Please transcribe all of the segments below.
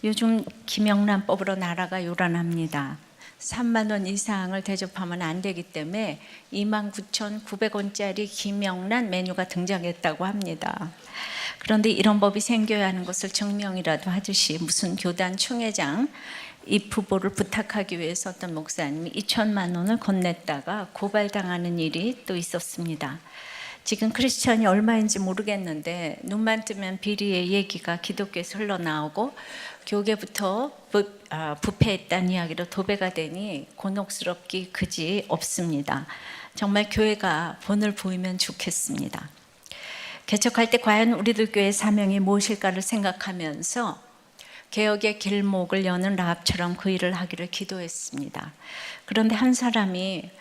요즘 김영란법으로 나라가 요란합니다. 3만 원 이상을 대접하면 안 되기 때문에 29,900원짜리 김영란 메뉴가 등장했다고 합니다. 그런데 이런 법이 생겨야 하는 것을 증명이라도 하듯이 무슨 교단 총회장 입후보를 부탁하기 위해서 어떤 목사님이 2천만 원을 건넸다가 고발당하는 일이 또 있었습니다. 지금 크리스천이 얼마인지 모르겠는데 눈만 뜨면 비리의 얘기가 기독교에서 흘러나오고 교계부터 부패했다는 이야기로 도배가 되니 곤혹스럽기 그지 없습니다. 정말 교회가 본을 보이면 좋겠습니다. 개척할 때 과연 우리들 교회의 사명이 무엇일까를 생각하면서 개혁의 길목을 여는 라합처럼 그 일을 하기를 기도했습니다. 그런데 한 사람이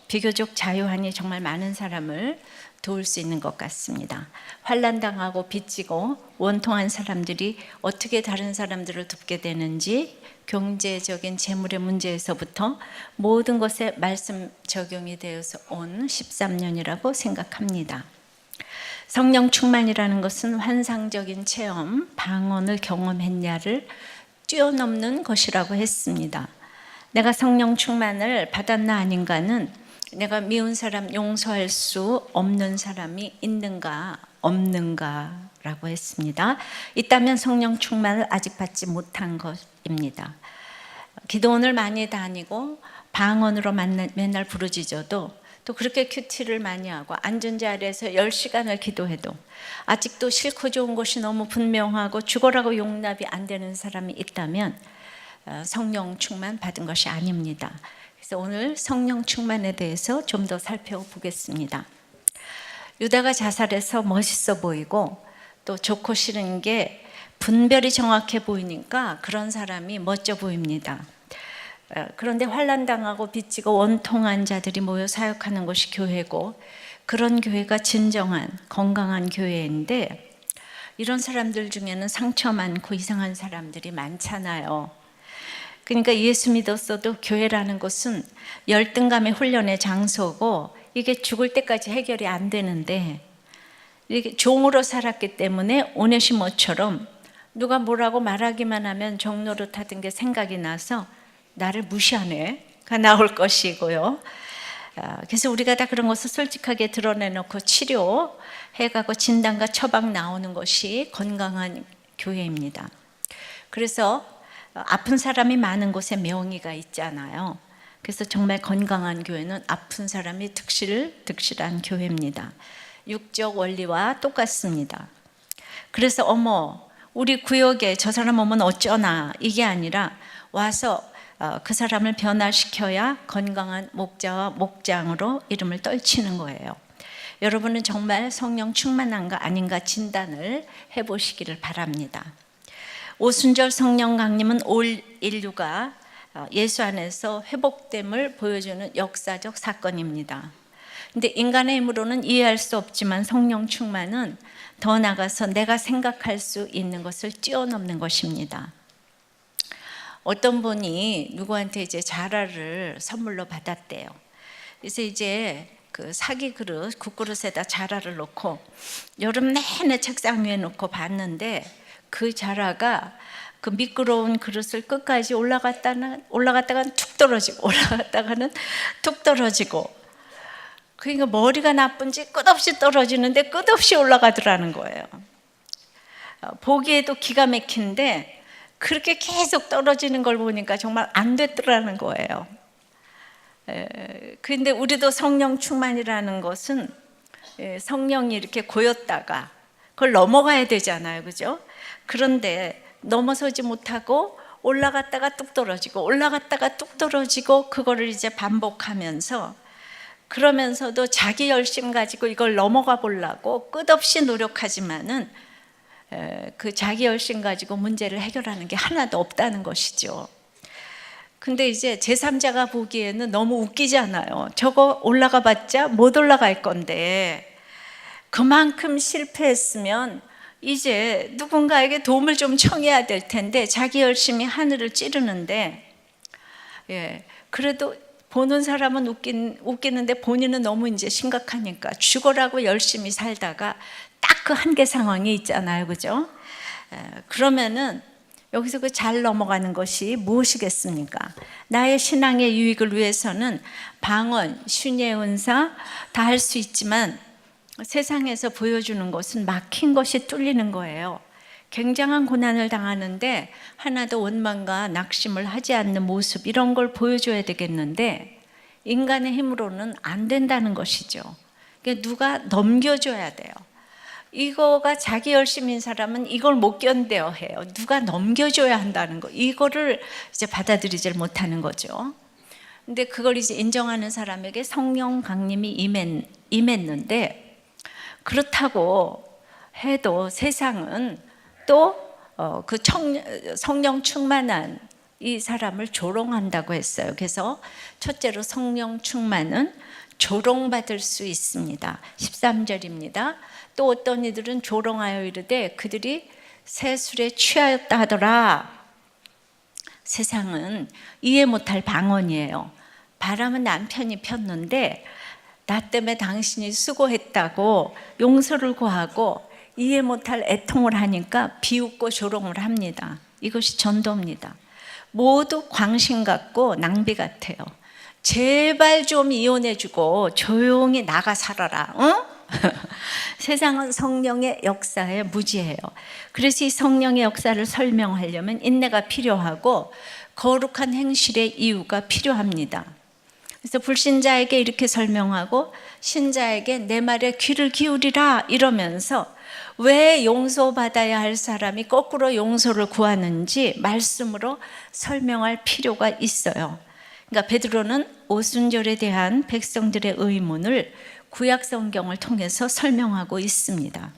비교적 자유하니 정말 많은 사람을 도울 수 있는 것 같습니다. 환난당하고 빚지고 원통한 사람들이 어떻게 다른 사람들을 돕게 되는지 경제적인 재물의 문제에서부터 모든 것에 말씀 적용이 되어서 온 13년이라고 생각합니다. 성령 충만이라는 것은 환상적인 체험, 방언을 경험했냐를 뛰어넘는 것이라고 했습니다. 내가 성령 충만을 받았나 아닌가는 내가 미운 사람 용서할 수 없는 사람이 있는가 없는가라고 했습니다. 있다면 성령 충만을 아직 받지 못한 것입니다. 기도원을 많이 다니고 방언으로 맨날 부르짖어도 또 그렇게 큐티를 많이 하고 앉은 자리에서 10시간을 기도해도 아직도 싫고 좋은 것이 너무 분명하고 죽어라고 용납이 안 되는 사람이 있다면 성령 충만 받은 것이 아닙니다. 그래서 오늘 성령 충만에 대해서 좀 더 살펴보겠습니다. 유다가 자살해서 멋있어 보이고 또 좋고 싫은 게 분별이 정확해 보이니까 그런 사람이 멋져 보입니다. 그런데 환난당하고 빚지고 원통한 자들이 모여 사역하는 것이 교회고 그런 교회가 진정한 건강한 교회인데 이런 사람들 중에는 상처 많고 이상한 사람들이 많잖아요. 그러니까 예수 믿었어도 교회라는 것은 열등감의 훈련의 장소고 이게 죽을 때까지 해결이 안 되는데 이게 종으로 살았기 때문에 오네시모처럼 누가 뭐라고 말하기만 하면 종노릇하던 게 생각이 나서 나를 무시하네가 나올 것이고요. 그래서 우리가 다 그런 것을 솔직하게 드러내놓고 치료해가고 진단과 처방 나오는 것이 건강한 교회입니다. 그래서 아픈 사람이 많은 곳에 명의가 있잖아요. 그래서 정말 건강한 교회는 아픈 사람이 득실한 교회입니다. 육적 원리와 똑같습니다. 그래서 어머 우리 구역에 저 사람 오면 어쩌나 이게 아니라 와서 그 사람을 변화시켜야 건강한 목자와 목장으로 이름을 떨치는 거예요. 여러분은 정말 성령 충만한가 아닌가 진단을 해보시기를 바랍니다. 오순절 성령 강림은 올 인류가 예수 안에서 회복됨을 보여주는 역사적 사건입니다. 근데 인간의 힘으로는 이해할 수 없지만 성령 충만은 더 나아가서 내가 생각할 수 있는 것을 뛰어넘는 것입니다. 어떤 분이 누구한테 이제 자라를 선물로 받았대요. 그래서 이제 그 사기 그릇, 국그릇에다 자라를 놓고 여름 내내 책상 위에 놓고 봤는데 그 자라가 그 미끄러운 그릇을 끝까지 올라갔다가는 툭 떨어지고 올라갔다가는 툭 떨어지고 그러니까 머리가 나쁜지 끝없이 떨어지는데 끝없이 올라가더라는 거예요. 보기에도 기가 막힌데 그렇게 계속 떨어지는 걸 보니까 정말 안 됐더라는 거예요. 그런데 우리도 성령 충만이라는 것은 성령이 이렇게 고였다가 그걸 넘어가야 되잖아요, 그죠? 그런데 넘어서지 못하고 올라갔다가 뚝 떨어지고 올라갔다가 뚝 떨어지고 그거를 이제 반복하면서 그러면서도 자기 열심 가지고 이걸 넘어가 보려고 끝없이 노력하지만은 그 자기 열심 가지고 문제를 해결하는 게 하나도 없다는 것이죠. 근데 이제 제3자가 보기에는 너무 웃기잖아요. 저거 올라가 봤자 못 올라갈 건데 그만큼 실패했으면 이제 누군가에게 도움을 좀 청해야 될 텐데 자기 열심히 하늘을 찌르는데 그래도 보는 사람은 웃기는데 본인은 너무 이제 심각하니까 죽어라고 열심히 살다가 딱 그 한계 상황이 있잖아요, 그죠? 그러면은 여기서 그 잘 넘어가는 것이 무엇이겠습니까? 나의 신앙의 유익을 위해서는 방언, 신의 은사 다 할 수 있지만 세상에서 보여주는 것은 막힌 것이 뚫리는 거예요. 굉장한 고난을 당하는데 하나도 원망과 낙심을 하지 않는 모습, 이런 걸 보여줘야 되겠는데 인간의 힘으로는 안 된다는 것이죠. 그러니까 누가 넘겨줘야 돼요. 이거가 자기 열심인 사람은 이걸 못 견뎌 해요. 누가 넘겨줘야 한다는 거, 이거를 이제 받아들이질 못하는 거죠. 근데 그걸 이제 인정하는 사람에게 성령 강림이 임했는데, 그렇다고 해도 세상은 또 그 성령 충만한 이 사람을 조롱한다고 했어요. 그래서 첫째로 성령 충만은 조롱받을 수 있습니다. 13절입니다. 또 어떤 이들은 조롱하여 이르되 그들이 새 술에 취하였다 하더라. 세상은 이해 못할 방언이에요. 바람은 남편이 폈는데 나 때문에 당신이 수고했다고 용서를 구하고 이해 못할 애통을 하니까 비웃고 조롱을 합니다. 이것이 전도입니다. 모두 광신 같고 낭비 같아요. 제발 좀 이혼해주고 조용히 나가 살아라. 응? 세상은 성령의 역사에 무지해요. 그래서 이 성령의 역사를 설명하려면 인내가 필요하고 거룩한 행실의 이유가 필요합니다. 그래서 불신자에게 이렇게 설명하고 신자에게 내 말에 귀를 기울이라 이러면서 왜 용서받아야 할 사람이 거꾸로 용서를 구하는지 말씀으로 설명할 필요가 있어요. 그러니까 베드로는 오순절에 대한 백성들의 의문을 구약 성경을 통해서 설명하고 있습니다.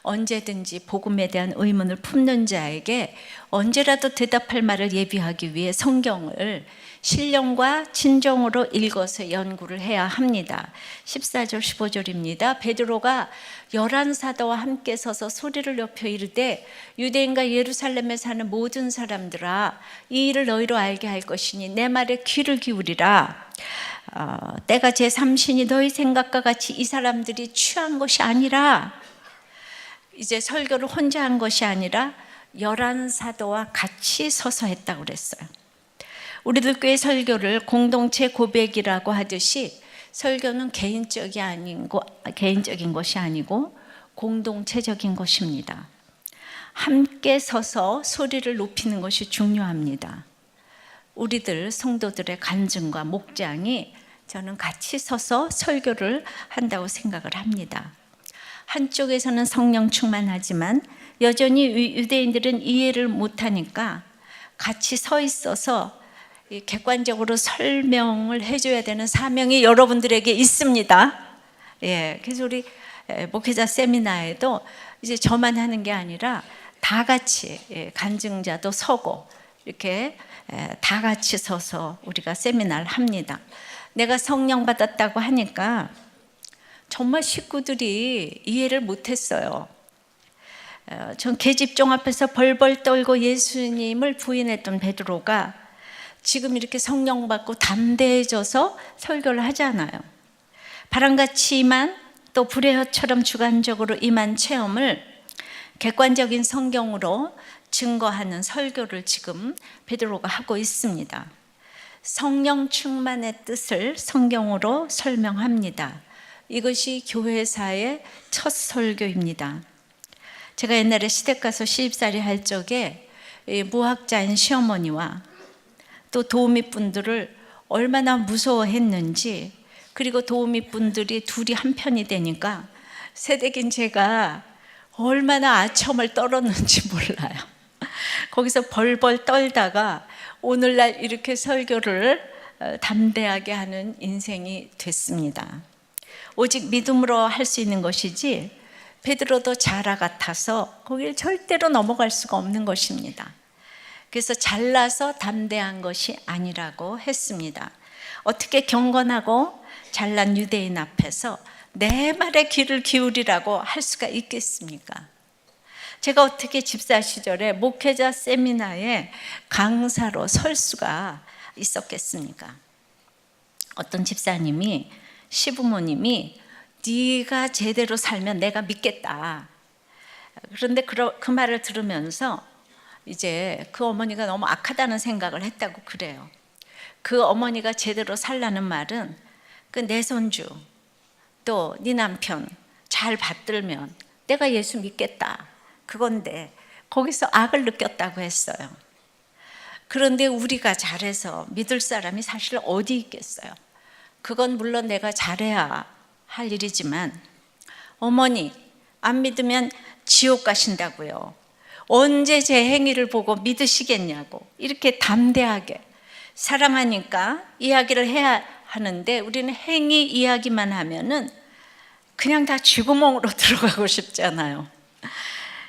언제든지 복음에 대한 의문을 품는 자에게 언제라도 대답할 말을 예비하기 위해 성경을 신령과 진정으로 읽어서 연구를 해야 합니다. 14절 15절입니다. 베드로가 11사도와 함께 서서 소리를 높여 이르되 유대인과 예루살렘에 사는 모든 사람들아, 이 일을 너희로 알게 할 것이니 내 말에 귀를 기울이라. 때가 제3신이 너희 생각과 같이 이 사람들이 취한 것이 아니라, 이제 설교를 혼자 한 것이 아니라 11사도와 같이 서서 했다고 그랬어요. 우리들 교회 설교를 공동체 고백이라고 하듯이 설교는 개인적인 것이 아니고 공동체적인 것입니다. 함께 서서 소리를 높이는 것이 중요합니다. 우리들 성도들의 간증과 목장이 저는 같이 서서 설교를 한다고 생각을 합니다. 한쪽에서는 성령 충만하지만 여전히 유대인들은 이해를 못하니까 같이 서 있어서 객관적으로 설명을 해줘야 되는 사명이 여러분들에게 있습니다. 그래서 우리 목회자 세미나에도 이제 저만 하는 게 아니라 다 같이 간증자도 서고 이렇게 다 같이 서서 우리가 세미나를 합니다. 내가 성령 받았다고 하니까 정말 식구들이 이해를 못했어요. 전 계집종 앞에서 벌벌 떨고 예수님을 부인했던 베드로가 지금 이렇게 성령 받고 담대해져서 설교를 하잖아요. 바람같이 임한, 또 불의 혀처럼 주관적으로 임한 체험을 객관적인 성경으로 증거하는 설교를 지금 베드로가 하고 있습니다. 성령 충만의 뜻을 성경으로 설명합니다. 이것이 교회사의 첫 설교입니다. 제가 옛날에 시댁 가서 시집살이 할 적에 무학자인 시어머니와 또 도우미 분들을 얼마나 무서워했는지, 그리고 도우미 분들이 둘이 한편이 되니까 새댁인 제가 얼마나 아첨을 떨었는지 몰라요. 거기서 벌벌 떨다가 오늘날 이렇게 설교를 담대하게 하는 인생이 됐습니다. 오직 믿음으로 할 수 있는 것이지 베드로도 자라 같아서 거길 절대로 넘어갈 수가 없는 것입니다. 그래서 잘나서 담대한 것이 아니라고 했습니다. 어떻게 경건하고 잘난 유대인 앞에서 내 말에 귀를 기울이라고 할 수가 있겠습니까? 제가 어떻게 집사 시절에 목회자 세미나에 강사로 설 수가 있었겠습니까? 어떤 집사님이, 시부모님이 네가 제대로 살면 내가 믿겠다. 그런데 그 말을 들으면서 이제 그 어머니가 너무 악하다는 생각을 했다고 그래요. 그 어머니가 제대로 살라는 말은 그 내 손주 또 네 남편 잘 받들면 내가 예수 믿겠다 그건데 거기서 악을 느꼈다고 했어요. 그런데 우리가 잘해서 믿을 사람이 사실 어디 있겠어요. 그건 물론 내가 잘해야 할 일이지만 어머니 안 믿으면 지옥 가신다고요. 언제 제 행위를 보고 믿으시겠냐고 이렇게 담대하게 사랑하니까 이야기를 해야 하는데 우리는 행위 이야기만 하면은 그냥 다 쥐구멍으로 들어가고 싶잖아요.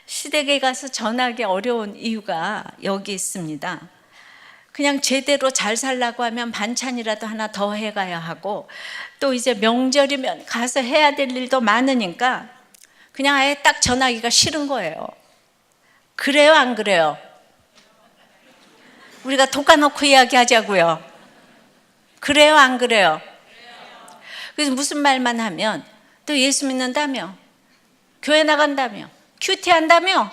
시댁에 가서 전하기 어려운 이유가 여기 있습니다. 그냥 제대로 잘 살라고 하면 반찬이라도 하나 더 해가야 하고 또 이제 명절이면 가서 해야 될 일도 많으니까 그냥 아예 딱 전하기가 싫은 거예요. 그래요, 안 그래요? 우리가 돋아놓고 이야기하자고요. 그래요, 안 그래요? 그래서 무슨 말만 하면 또 예수 믿는다며, 교회 나간다며, 큐티한다며.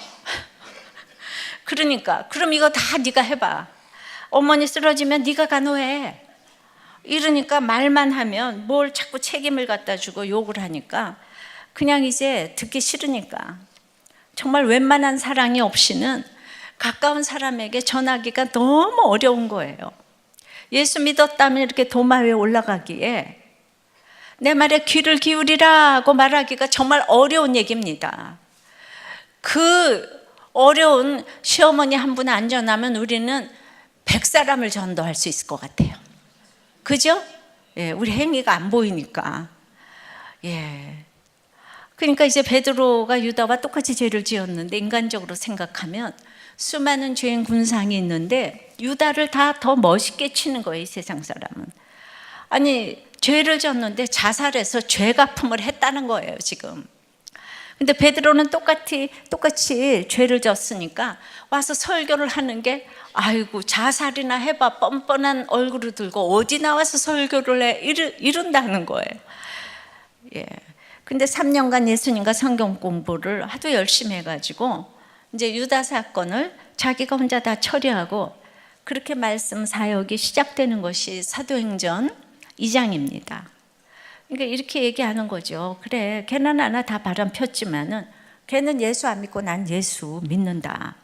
그러니까 그럼 이거 다 네가 해봐. 어머니 쓰러지면 네가 간호해. 이러니까 말만 하면 뭘 자꾸 책임을 갖다 주고 욕을 하니까 그냥 이제 듣기 싫으니까 정말 웬만한 사랑이 없이는 가까운 사람에게 전하기가 너무 어려운 거예요. 예수 믿었다면 이렇게 도마 위에 올라가기에 내 말에 귀를 기울이라고 말하기가 정말 어려운 얘기입니다. 그 어려운 시어머니 한 분 안전하면 우리는 100사람을 전도할 수 있을 것 같아요. 그죠? 예, 우리 행위가 안 보이니까. 예. 그러니까 이제 베드로가 유다와 똑같이 죄를 지었는데 인간적으로 생각하면 수많은 죄인 군상이 있는데 유다를 다 더 멋있게 치는 거예요, 이 세상 사람은. 아니, 죄를 졌는데 자살해서 죄갚음을 했다는 거예요, 지금. 근데 베드로는 똑같이 죄를 졌으니까 와서 설교를 하는 게 아이고 자살이나 해봐 뻔뻔한 얼굴을 들고 어디 나와서 설교를 해 이런다는 거예요. 예. 근데 3년간 예수님과 성경 공부를 하도 열심히 해가지고 이제 유다 사건을 자기가 혼자 다 처리하고 그렇게 말씀 사역이 시작되는 것이 사도행전 2장입니다. 그러니까 이렇게 얘기하는 거죠. 그래, 걔는 하나 다 바람 폈지만은 걔는 예수 안 믿고 난 예수 믿는다.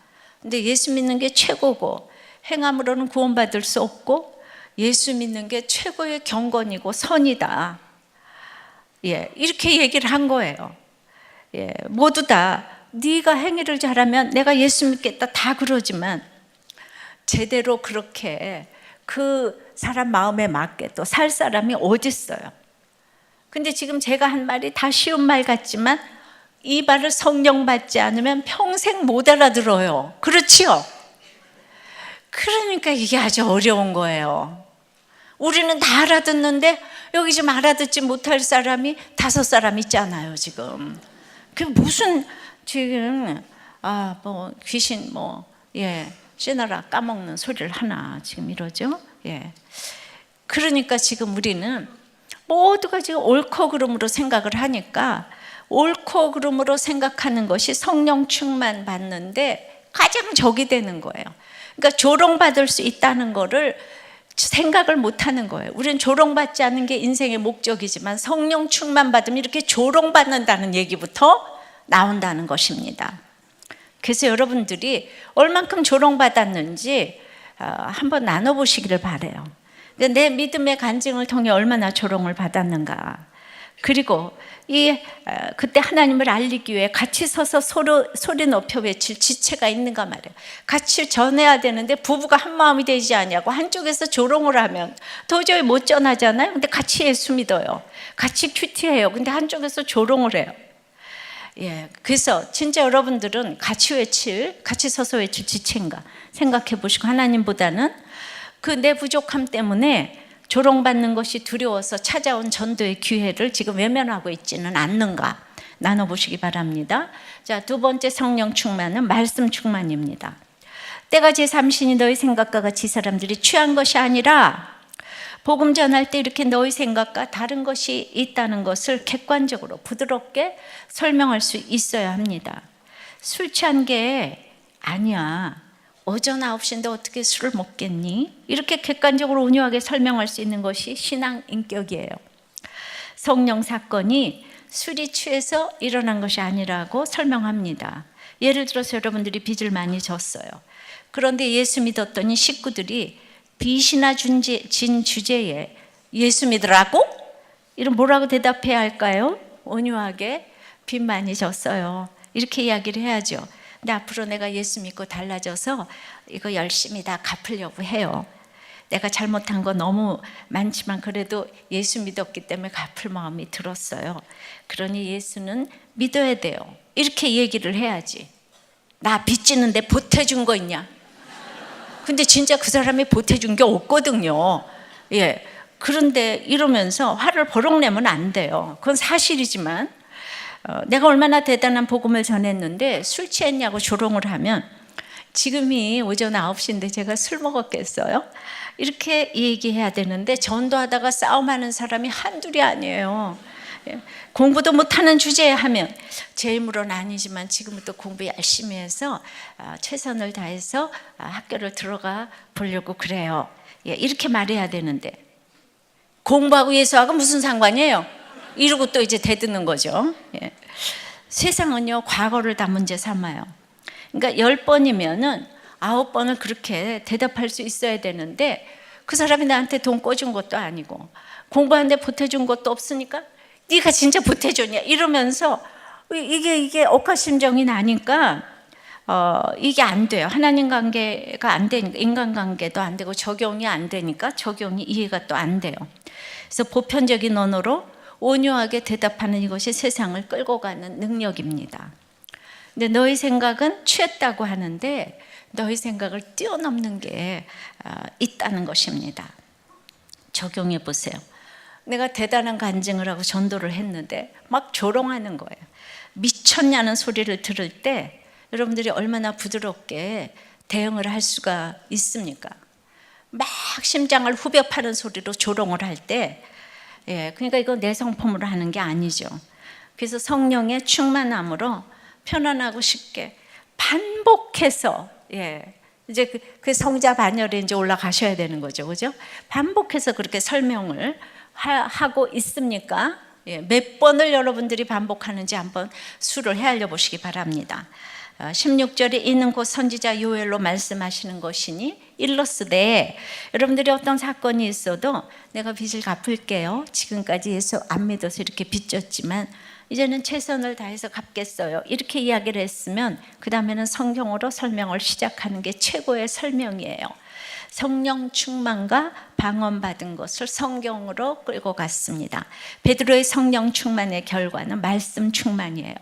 근데 예수 믿는 게 최고고 행함으로는 구원받을 수 없고 예수 믿는 게 최고의 경건이고 선이다. 예, 이렇게 얘기를 한 거예요. 예, 모두 다 네가 행위를 잘하면 내가 예수 믿겠다 다 그러지만 제대로 그렇게 그 사람 마음에 맞게 또 살 사람이 어디 있어요. 근데 지금 제가 한 말이 다 쉬운 말 같지만 이 말을 성령 받지 않으면 평생 못 알아들어요. 그렇지요? 그러니까 이게 아주 어려운 거예요. 우리는 다 알아듣는데 여기 좀 알아듣지 못할 사람이 5사람 있잖아요, 지금. 그 무슨 지금 뭐 귀신 씨나라 까먹는 소리를 하나 지금 이러죠. 예. 그러니까 지금 우리는 모두가 지금 옳고 그름으로 생각을 하니까 옳고 그름으로 생각하는 것이 성령 충만 받는데 가장 적이 되는 거예요. 그러니까 조롱받을 수 있다는 거를 생각을 못 하는 거예요. 우리는 조롱받지 않는 게 인생의 목적이지만 성령 충만 받으면 이렇게 조롱받는다는 얘기부터 나온다는 것입니다. 그래서 여러분들이 얼만큼 조롱받았는지 한번 나눠보시기를 바라요. 내 믿음의 간증을 통해 얼마나 조롱을 받았는가. 그리고 그때 하나님을 알리기 위해 같이 서서 서로 소리 높여 외칠 지체가 있는가 말이에요. 같이 전해야 되는데 부부가 한 마음이 되지 않냐고 한쪽에서 조롱을 하면 도저히 못 전하잖아요. 근데 같이 예수 믿어요. 같이 큐티해요. 근데 한쪽에서 조롱을 해요. 예, 그래서 진짜 여러분들은 같이 서서 외칠 지체인가 생각해 보시고 하나님보다는 그 내 부족함 때문에 조롱받는 것이 두려워서 찾아온 전도의 기회를 지금 외면하고 있지는 않는가 나눠보시기 바랍니다. 자, 2번째 성령 충만은 말씀 충만입니다. 때가 제3신이 너희 생각과 같이 사람들이 취한 것이 아니라 복음 전할 때 이렇게 너희 생각과 다른 것이 있다는 것을 객관적으로 부드럽게 설명할 수 있어야 합니다. 술 취한 게 아니야. 오전 9시인데 어떻게 술을 먹겠니? 이렇게 객관적으로 온유하게 설명할 수 있는 것이 신앙 인격이에요. 성령 사건이 술이 취해서 일어난 것이 아니라고 설명합니다. 예를 들어서 여러분들이 빚을 많이 졌어요. 그런데 예수 믿었더니 식구들이 빚이나 진 주제에 예수 믿으라고? 이런 뭐라고 대답해야 할까요? 온유하게 빚 많이 졌어요. 이렇게 이야기를 해야죠. 근데 앞으로 내가 예수 믿고 달라져서 이거 열심히 다 갚으려고 해요. 내가 잘못한 거 너무 많지만 그래도 예수 믿었기 때문에 갚을 마음이 들었어요. 그러니 예수는 믿어야 돼요. 이렇게 얘기를 해야지. 나 빚지는데 보태준 거 있냐? 근데 진짜 그 사람이 보태준 게 없거든요. 예. 그런데 이러면서 화를 버럭 내면 안 돼요. 그건 사실이지만 내가 얼마나 대단한 복음을 전했는데 술 취했냐고 조롱을 하면 지금이 오전 9시인데 제가 술 먹었겠어요? 이렇게 얘기해야 되는데 전도하다가 싸움하는 사람이 한둘이 아니에요. 공부도 못하는 주제에 하면 제 힘으로는 아니지만 지금부터 공부 열심히 해서 최선을 다해서 학교를 들어가 보려고 그래요. 이렇게 말해야 되는데 공부하고 예수하고 무슨 상관이에요? 이러고 또 이제 대드는 거죠. 세상은요 과거를 다 문제 삼아요. 그러니까 10번이면은 9번을 그렇게 대답할 수 있어야 되는데 그 사람이 나한테 돈 꿔준 것도 아니고 공부하는데 보태준 것도 없으니까 네가 진짜 보태줬냐 이러면서 이게 억하심정이 나니까 이게 안 돼요. 하나님 관계가 안 되니까 인간관계도 안 되고 적용이 안 되니까 적용이 이해가 또 안 돼요. 그래서 보편적인 언어로 온유하게 대답하는 이것이 세상을 끌고 가는 능력입니다. 근데 너희 생각은 취했다고 하는데 너희 생각을 뛰어넘는 게 있다는 것입니다. 적용해 보세요. 내가 대단한 간증을 하고 전도를 했는데 막 조롱하는 거예요. 미쳤냐는 소리를 들을 때 여러분들이 얼마나 부드럽게 대응을 할 수가 있습니까? 막 심장을 후벼 파는 소리로 조롱을 할 때 그러니까 이거 내 성품으로 하는 게 아니죠. 그래서 성령의 충만함으로 편안하고 쉽게 반복해서 이제 그 성자 반열에 이제 올라가셔야 되는 거죠, 그죠? 반복해서 그렇게 설명을 하고 있습니까? 몇 번을 여러분들이 반복하는지 한번 수를 헤아려 보시기 바랍니다. 16절에 이는 곧 선지자 요엘로 말씀하시는 것이니 일러스되 여러분들이 어떤 사건이 있어도 내가 빚을 갚을게요. 지금까지 예수 안 믿어서 이렇게 빚졌지만 이제는 최선을 다해서 갚겠어요. 이렇게 이야기를 했으면 그 다음에는 성경으로 설명을 시작하는 게 최고의 설명이에요. 성령 충만과 방언받은 것을 성경으로 끌고 갔습니다. 베드로의 성령 충만의 결과는 말씀 충만이에요.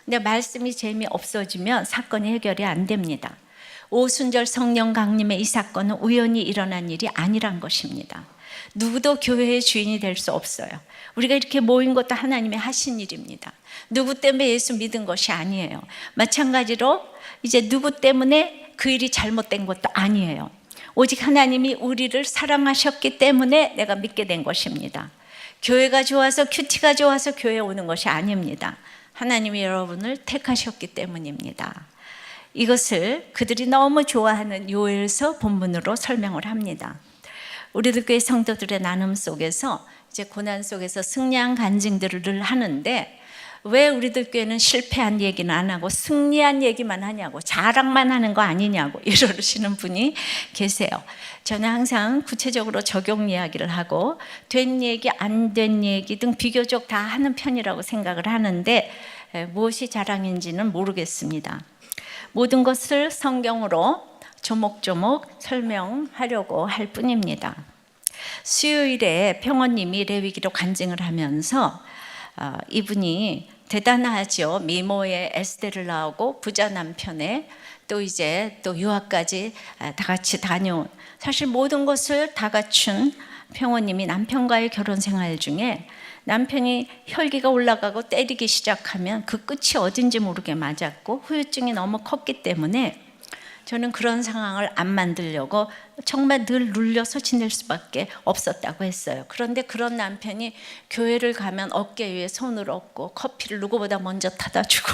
근데 말씀이 재미없어지면 사건이 해결이 안 됩니다. 오순절 성령 강림의 이 사건은 우연히 일어난 일이 아니란 것입니다. 누구도 교회의 주인이 될 수 없어요. 우리가 이렇게 모인 것도 하나님의 하신 일입니다. 누구 때문에 예수 믿은 것이 아니에요. 마찬가지로 이제 누구 때문에 그 일이 잘못된 것도 아니에요. 오직 하나님이 우리를 사랑하셨기 때문에 내가 믿게 된 것입니다. 교회가 좋아서 큐티가 좋아서 교회에 오는 것이 아닙니다. 하나님이 여러분을 택하셨기 때문입니다. 이것을 그들이 너무 좋아하는 요엘서 본문으로 설명을 합니다. 우리들 교회 성도들의 나눔 속에서 이제 고난 속에서 승리한 간증들을 늘 하는데 왜 우리들 교회는 실패한 얘기는 안 하고 승리한 얘기만 하냐고, 자랑만 하는 거 아니냐고 이러시는 분이 계세요. 저는 항상 구체적으로 적용 이야기를 하고 된 얘기, 안 된 얘기 등 비교적 다 하는 편이라고 생각을 하는데 무엇이 자랑인지는 모르겠습니다. 모든 것을 성경으로 조목조목 설명하려고 할 뿐입니다. 수요일에 평원님이 레위기로 간증을 하면서 이분이 대단하죠. 미모의 에스테를 나오고 부자 남편에 또 이제 또 유학까지 다 같이 다녀온, 사실 모든 것을 다 갖춘 평원님이 남편과의 결혼 생활 중에 남편이 혈기가 올라가고 때리기 시작하면 그 끝이 어딘지 모르게 맞았고 후유증이 너무 컸기 때문에 저는 그런 상황을 안 만들려고 정말 늘 눌려서 지낼 수밖에 없었다고 했어요. 그런데 그런 남편이 교회를 가면 어깨 위에 손을 얹고 커피를 누구보다 먼저 타다 주고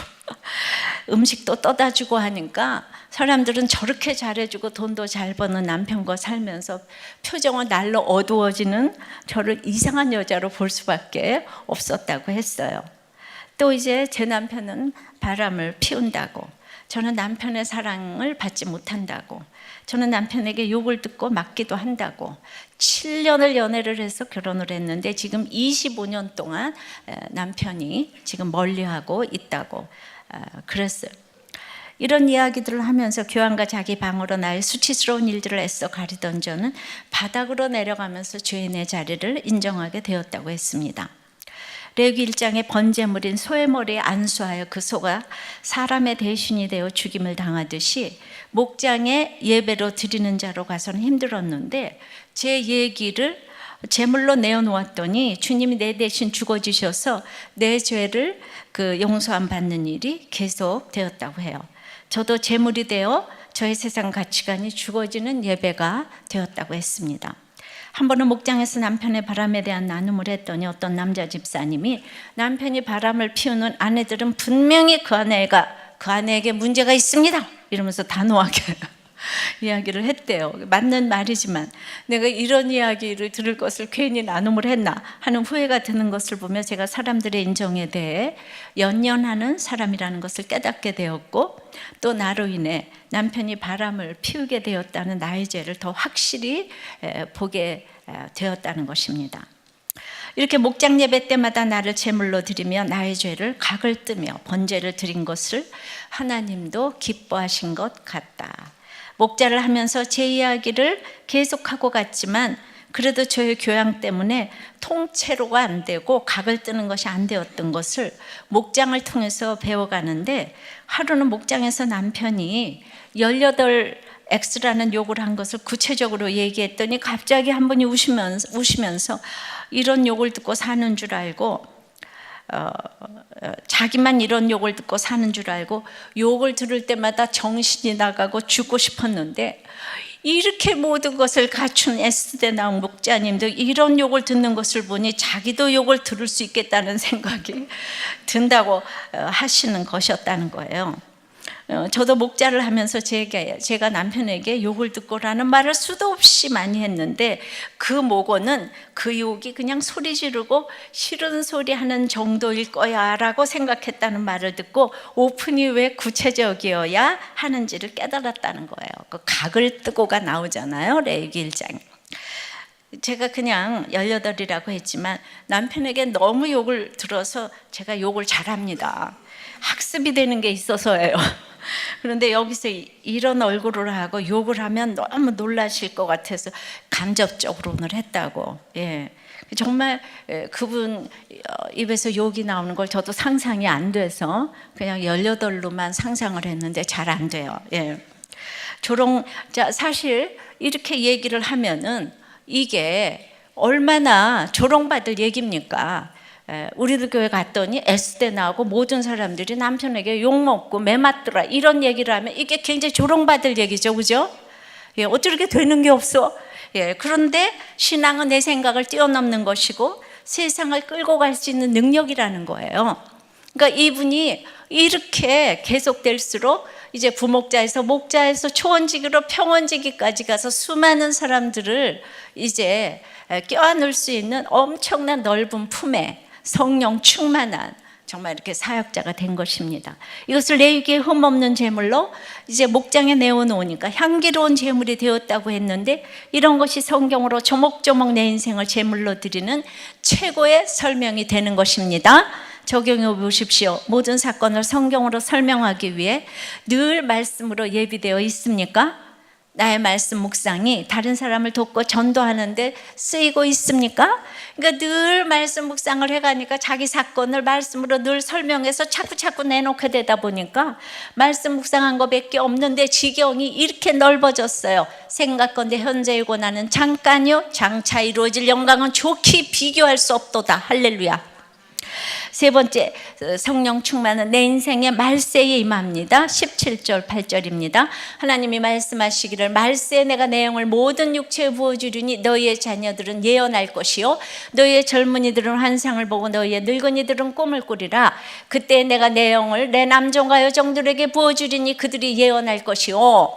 음식도 떠다 주고 하니까 사람들은 저렇게 잘해주고 돈도 잘 버는 남편과 살면서 표정은 날로 어두워지는 저를 이상한 여자로 볼 수밖에 없었다고 했어요. 또 이제 제 남편은 바람을 피운다고, 저는 남편의 사랑을 받지 못한다고, 저는 남편에게 욕을 듣고 맞기도 한다고 7년을 연애를 해서 결혼을 했는데 지금 25년 동안 남편이 지금 멀리하고 있다고 그랬어요. 이런 이야기들을 하면서 교환과 자기 방어로 나의 수치스러운 일들을 애써 가리던 저는 바닥으로 내려가면서 죄인의 자리를 인정하게 되었다고 했습니다. 레위기 1장의 번제물인 소의 머리에 안수하여 그 소가 사람의 대신이 되어 죽임을 당하듯이 목장에 예배로 드리는 자로 가서는 힘들었는데 제 얘기를 제물로 내어놓았더니 주님이 내 대신 죽어주셔서 내 죄를 용서함 받는 일이 계속 되었다고 해요. 저도 제물이 되어 저의 세상 가치관이 죽어지는 예배가 되었다고 했습니다. 한 번은 목장에서 남편의 바람에 대한 나눔을 했더니 어떤 남자 집사님이 남편이 바람을 피우는 아내들은 분명히 그 아내에게 문제가 있습니다 이러면서 단호하게 이야기를 했대요. 맞는 말이지만 내가 이런 이야기를 들을 것을 괜히 나눔을 했나 하는 후회가 드는 것을 보며 제가 사람들의 인정에 대해 연연하는 사람이라는 것을 깨닫게 되었고, 또 나로 인해 남편이 바람을 피우게 되었다는 나의 죄를 더 확실히 보게 되었다는 것입니다. 이렇게 목장 예배 때마다 나를 제물로 드리며 나의 죄를 각을 뜨며 번제를 드린 것을 하나님도 기뻐하신 것 같다. 목자를 하면서 제 이야기를 계속하고 갔지만 그래도 저의 교양 때문에 통째로가 안 되고 각을 뜨는 것이 안 되었던 것을 목장을 통해서 배워가는데, 하루는 목장에서 남편이 18X라는 욕을 한 것을 구체적으로 얘기했더니 갑자기 한 분이 우시면서 이런 욕을 듣고 사는 줄 알고 자기만 이런 욕을 듣고 사는 줄 알고 욕을 들을 때마다 정신이 나가고 죽고 싶었는데, 이렇게 모든 것을 갖춘 S대 나온 목자님도 이런 욕을 듣는 것을 보니 자기도 욕을 들을 수 있겠다는 생각이 든다고 하시는 것이었다는 거예요. 저도 목자를 하면서 제가 남편에게 욕을 듣고라는 말을 수도 없이 많이 했는데 그 목어는 그 욕이 그냥 소리 지르고 싫은 소리 하는 정도일 거야 라고 생각했다는 말을 듣고 오픈이 왜 구체적이어야 하는지를 깨달았다는 거예요. 그 각을 뜨고가 나오잖아요, 레위기 1장. 제가 그냥 18이라고 했지만 남편에게 너무 욕을 들어서 제가 욕을 잘합니다. 학습이 되는 게 있어서예요. 그런데 여기서 이런 얼굴을 하고 욕을 하면 너무 놀라실 것 같아서 간접적으로 오늘 했다고. 예. 정말 그분 입에서 욕이 나오는 걸 저도 상상이 안 돼서 그냥 18로만 상상을 했는데 잘 안 돼요. 예. 사실 이렇게 얘기를 하면은 이게 얼마나 조롱받을 얘기입니까? 우리들 교회 갔더니 S대 나오고 모든 사람들이 남편에게 욕먹고 매맞더라 이런 얘기를 하면 이게 굉장히 조롱받을 얘기죠, 그죠? 예, 어떻게 되는 게 없어? 예, 그런데 신앙은 내 생각을 뛰어넘는 것이고 세상을 끌고 갈 수 있는 능력이라는 거예요. 그러니까 이분이 이렇게 계속될수록 이제 부목자에서 목자에서 초원지기로 평원지기까지 가서 수많은 사람들을 이제 껴안을 수 있는 엄청난 넓은 품에 성령 충만한 정말 이렇게 사역자가 된 것입니다. 이것을 레위기에 흠없는 제물로 이제 목장에 내어놓으니까 향기로운 제물이 되었다고 했는데, 이런 것이 성경으로 조목조목 내 인생을 제물로 드리는 최고의 설명이 되는 것입니다. 적용해 보십시오. 모든 사건을 성경으로 설명하기 위해 늘 말씀으로 예비되어 있습니까? 나의 말씀 묵상이 다른 사람을 돕고 전도하는데 쓰이고 있습니까? 그러니까 늘 말씀 묵상을 해가니까 자기 사건을 말씀으로 늘 설명해서 자꾸 내놓게 되다 보니까 말씀 묵상한 것밖에 없는데 지경이 이렇게 넓어졌어요. 생각건대 현재의 고난은 잠깐이요 장차 이루어질 영광은 좋게 비교할 수 없도다. 할렐루야. 세 번째 성령 충만은 내 인생의 말세에 임합니다. 17절 8절입니다. 하나님이 말씀하시기를 말세에 내가 내 영을 모든 육체에 부어주리니 너희의 자녀들은 예언할 것이요 너희의 젊은이들은 환상을 보고 너희의 늙은이들은 꿈을 꾸리라. 그때 내가 내 영을 내 남종과 여종들에게 부어주리니 그들이 예언할 것이요.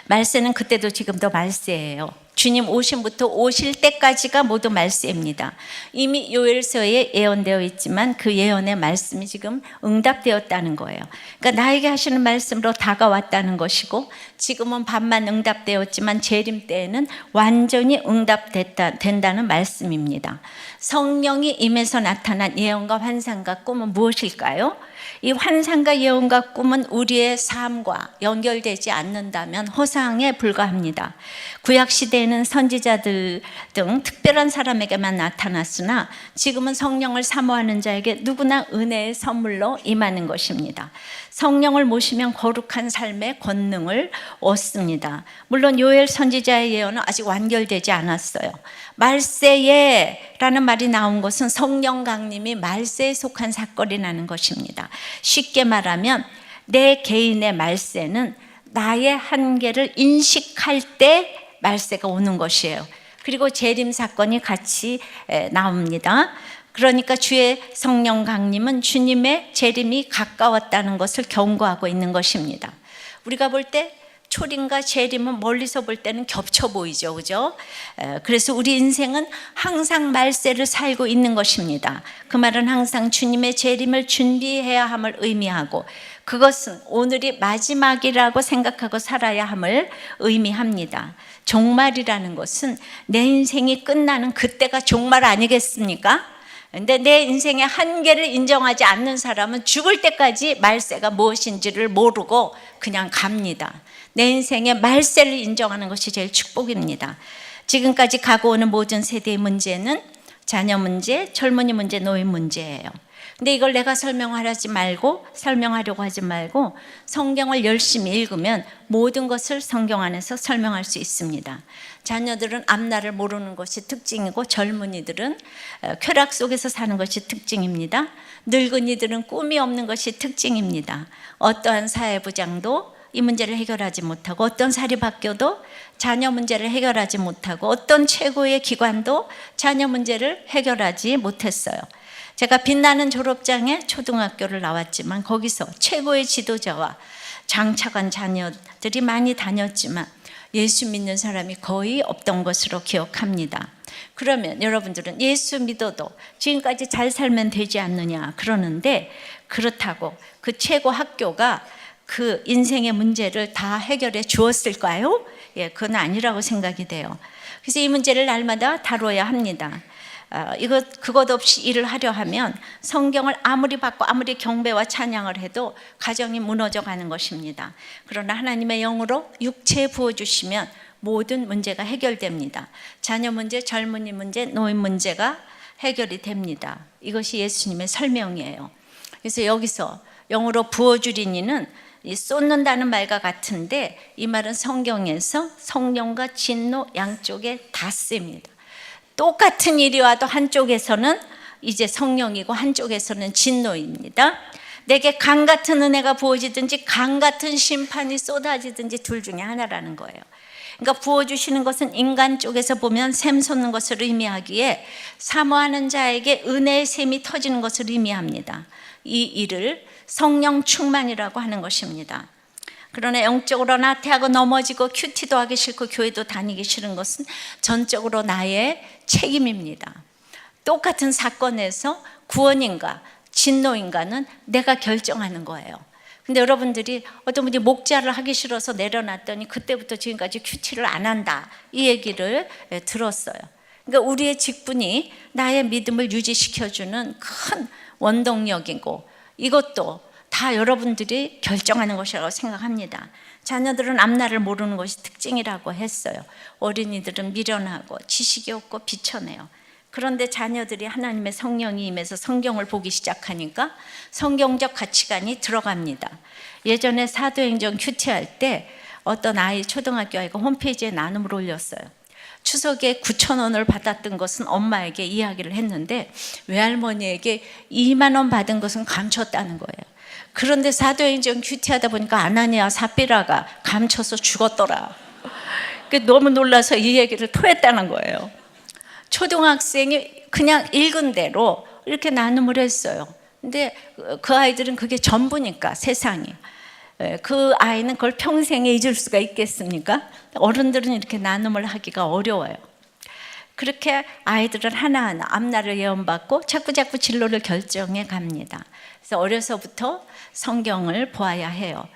말세는 그때도 지금도 말세예요. 주님 오심부터 오실 때까지가 모두 말세입니다. 이미 요엘서에 예언되어 있지만 그 예언의 말씀이 지금 응답되었다는 거예요. 그러니까 나에게 하시는 말씀으로 다가왔다는 것이고 지금은 반만 응답되었지만 재림 때에는 완전히 응답된다는 말씀입니다. 성령이 임해서 나타난 예언과 환상과 꿈은 무엇일까요? 이 환상과 예언과 꿈은 우리의 삶과 연결되지 않는다면 허상에 불과합니다. 구약시대에는 선지자들 등 특별한 사람에게만 나타났으나 지금은 성령을 사모하는 자에게 누구나 은혜의 선물로 임하는 것입니다. 성령을 모시면 거룩한 삶의 권능을 얻습니다. 물론 요엘 선지자의 예언은 아직 완결되지 않았어요. 말세에 라는 말이 나온 것은 성령 강림이 말세에 속한 사건이라는 것입니다. 쉽게 말하면 내 개인의 말세는 나의 한계를 인식할 때 말세가 오는 것이에요. 그리고 재림 사건이 같이 나옵니다. 그러니까 주의 성령 강림은 주님의 재림이 가까웠다는 것을 경고하고 있는 것입니다. 우리가 볼 때 초림과 재림은 멀리서 볼 때는 겹쳐 보이죠, 그죠? 그래서 우리 인생은 항상 말세를 살고 있는 것입니다. 그 말은 항상 주님의 재림을 준비해야 함을 의미하고 그것은 오늘이 마지막이라고 생각하고 살아야 함을 의미합니다. 종말이라는 것은 내 인생이 끝나는 그때가 종말 아니겠습니까? 근데 내 인생의 한계를 인정하지 않는 사람은 죽을 때까지 말세가 무엇인지를 모르고 그냥 갑니다. 내 인생의 말세를 인정하는 것이 제일 축복입니다. 지금까지 가고 오는 모든 세대의 문제는 자녀 문제, 젊은이 문제, 노인 문제예요. 근데 이걸 내가 설명하려고 하지 말고 성경을 열심히 읽으면 모든 것을 성경 안에서 설명할 수 있습니다. 자녀들은 앞날을 모르는 것이 특징이고 젊은이들은 쾌락 속에서 사는 것이 특징입니다. 늙은이들은 꿈이 없는 것이 특징입니다. 어떠한 사회부장도 이 문제를 해결하지 못하고 어떤 사립학교도 자녀 문제를 해결하지 못하고 어떤 최고의 기관도 자녀 문제를 해결하지 못했어요. 제가 빛나는 졸업장에 초등학교를 나왔지만 거기서 최고의 지도자와 장차관 자녀들이 많이 다녔지만 예수 믿는 사람이 거의 없던 것으로 기억합니다. 그러면 여러분들은 예수 믿어도 지금까지 잘 살면 되지 않느냐 그러는데 그렇다고 그 최고 학교가 그 인생의 문제를 다 해결해 주었을까요? 예, 그건 아니라고 생각이 돼요. 그래서 이 문제를 날마다 다뤄야 합니다. 그것 없이 일을 하려 하면 성경을 아무리 받고 아무리 경배와 찬양을 해도 가정이 무너져 가는 것입니다. 그러나 하나님의 영으로 육체에 부어주시면 모든 문제가 해결됩니다. 자녀 문제, 젊은이 문제, 노인 문제가 해결이 됩니다. 이것이 예수님의 설명이에요. 그래서 여기서 영으로 부어주리니는 쏟는다는 말과 같은데 이 말은 성경에서 성령과 진노 양쪽에 다 씁니다. 똑같은 일이 와도 한쪽에서는 이제 성령이고 한쪽에서는 진노입니다. 내게 강 같은 은혜가 부어지든지 강 같은 심판이 쏟아지든지 둘 중에 하나라는 거예요. 그러니까 부어주시는 것은 인간 쪽에서 보면 샘 솟는 것을 의미하기에 사모하는 자에게 은혜의 샘이 터지는 것을 의미합니다. 이 일을 성령 충만이라고 하는 것입니다. 그러나 영적으로 나태하고 넘어지고 큐티도 하기 싫고 교회도 다니기 싫은 것은 전적으로 나의 책임입니다. 똑같은 사건에서 구원인가 진노인가는 내가 결정하는 거예요. 근데 여러분들이 어떤 분이 목자를 하기 싫어서 내려놨더니 그때부터 지금까지 큐티를 안 한다 이 얘기를 들었어요. 그러니까 우리의 직분이 나의 믿음을 유지시켜주는 큰 원동력이고 이것도 다 여러분들이 결정하는 것이라고 생각합니다. 자녀들은 앞날을 모르는 것이 특징이라고 했어요. 어린이들은 미련하고 지식이 없고 비천해요. 그런데 자녀들이 하나님의 성령이 임해서 성경을 보기 시작하니까 성경적 가치관이 들어갑니다. 예전에 사도행전 큐티할 때 어떤 아이 초등학교 아이가 홈페이지에 나눔을 올렸어요. 추석에 9,000원을 받았던 것은 엄마에게 이야기를 했는데 외할머니에게 2만 원 받은 것은 감췄다는 거예요. 그런데 사도행전 큐티하다 보니까 아나니아 삽비라가 감춰서 죽었더라. 너무 놀라서 이 얘기를 토했다는 거예요. 초등학생이 그냥 읽은 대로 이렇게 나눔을 했어요. 근데 그 아이들은 그게 전부니까, 세상이. 그 아이는 그걸 평생에 잊을 수가 있겠습니까? 어른들은 이렇게 나눔을 하기가 어려워요. 그렇게 아이들은 하나하나 앞날을 예언받고 자꾸자꾸 진로를 결정해 갑니다. 그래서 어려서부터 성경을 보아야 해요.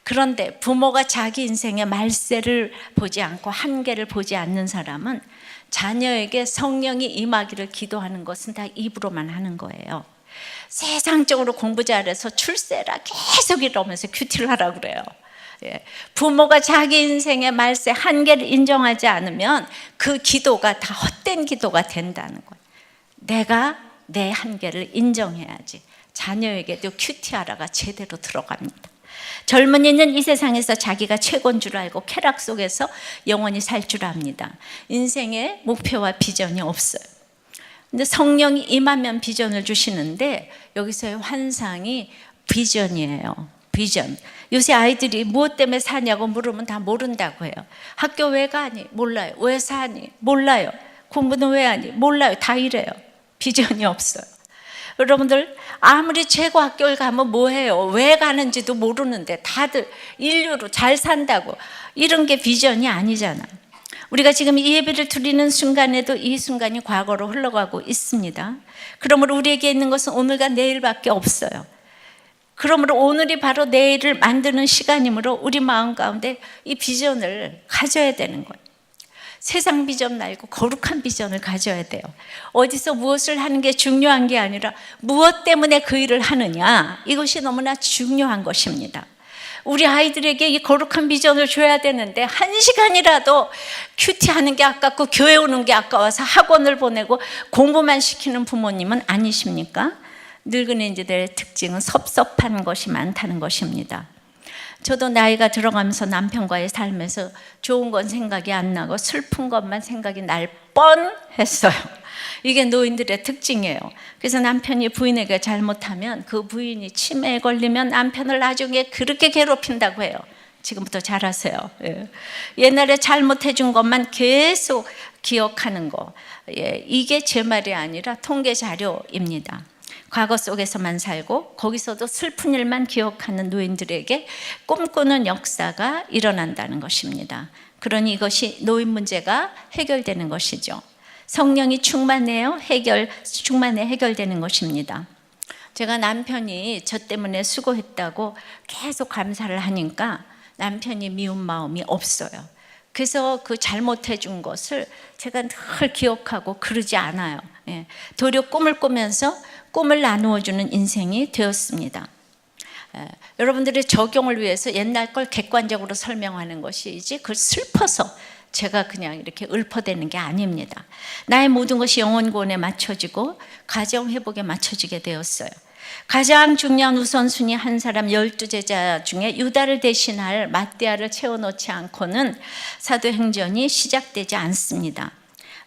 그런데 부모가 자기 인생의 말세를 보지 않고 한계를 보지 않는 사람은 자녀에게 성령이 임하기를 기도하는 것은 다 입으로만 하는 거예요. 세상적으로 공부 잘해서 출세라 계속 이러면서 큐티를 하라고 그래요. 부모가 자기 인생의 말세 한계를 인정하지 않으면 그 기도가 다 헛된 기도가 된다는 거예요. 내가 내 한계를 인정해야지 자녀에게도 큐티하라가 제대로 들어갑니다. 젊은이는 이 세상에서 자기가 최고인 줄 알고 쾌락 속에서 영원히 살 줄 압니다. 인생에 목표와 비전이 없어요. 근데 성령이 임하면 비전을 주시는데 여기서의 환상이 비전이에요. 비전. 요새 아이들이 무엇 때문에 사냐고 물으면 다 모른다고 해요. 학교 왜 가니? 몰라요. 왜 사니? 몰라요. 공부는 왜 하니? 몰라요. 다 이래요. 비전이 없어요. 여러분들 아무리 최고 학교를 가면 뭐해요? 왜 가는지도 모르는데 다들 인류로 잘 산다고, 이런 게 비전이 아니잖아. 우리가 지금 이 예배를 드리는 순간에도 이 순간이 과거로 흘러가고 있습니다. 그러므로 우리에게 있는 것은 오늘과 내일밖에 없어요. 그러므로 오늘이 바로 내일을 만드는 시간이므로 우리 마음 가운데 이 비전을 가져야 되는 거예요. 세상 비전 말고 거룩한 비전을 가져야 돼요. 어디서 무엇을 하는 게 중요한 게 아니라 무엇 때문에 그 일을 하느냐, 이것이 너무나 중요한 것입니다. 우리 아이들에게 이 거룩한 비전을 줘야 되는데 1시간이라도 큐티하는 게 아깝고 교회 오는 게 아까워서 학원을 보내고 공부만 시키는 부모님은 아니십니까? 늙은이들의 특징은 섭섭한 것이 많다는 것입니다. 저도 나이가 들어가면서 남편과의 삶에서 좋은 건 생각이 안 나고 슬픈 것만 생각이 날 뻔했어요. 이게 노인들의 특징이에요. 그래서 남편이 부인에게 잘못하면 그 부인이 치매에 걸리면 남편을 나중에 그렇게 괴롭힌다고 해요. 지금부터 잘하세요. 옛날에 잘못해준 것만 계속 기억하는 거, 이게 제 말이 아니라 통계 자료입니다. 과거 속에서만 살고 거기서도 슬픈 일만 기억하는 노인들에게 꿈꾸는 역사가 일어난다는 것입니다. 그러니 이것이 노인 문제가 해결되는 것이죠. 성령이 충만해요. 충만해 해결되는 것입니다. 제가 남편이 저 때문에 수고했다고 계속 감사를 하니까 남편이 미운 마음이 없어요. 그래서 그 잘못해 준 것을 제가 늘 기억하고 그러지 않아요. 도리어 꿈을 꾸면서 꿈을 나누어 주는 인생이 되었습니다. 여러분들의 적용을 위해서 옛날 걸 객관적으로 설명하는 것이지 그걸 슬퍼서 제가 그냥 이렇게 읊어대는 게 아닙니다. 나의 모든 것이 영혼구원에 맞춰지고 가정회복에 맞춰지게 되었어요. 가장 중요한 우선순위 한 사람 12제자 중에 유다를 대신할 마띠아를 채워놓지 않고는 사도행전이 시작되지 않습니다.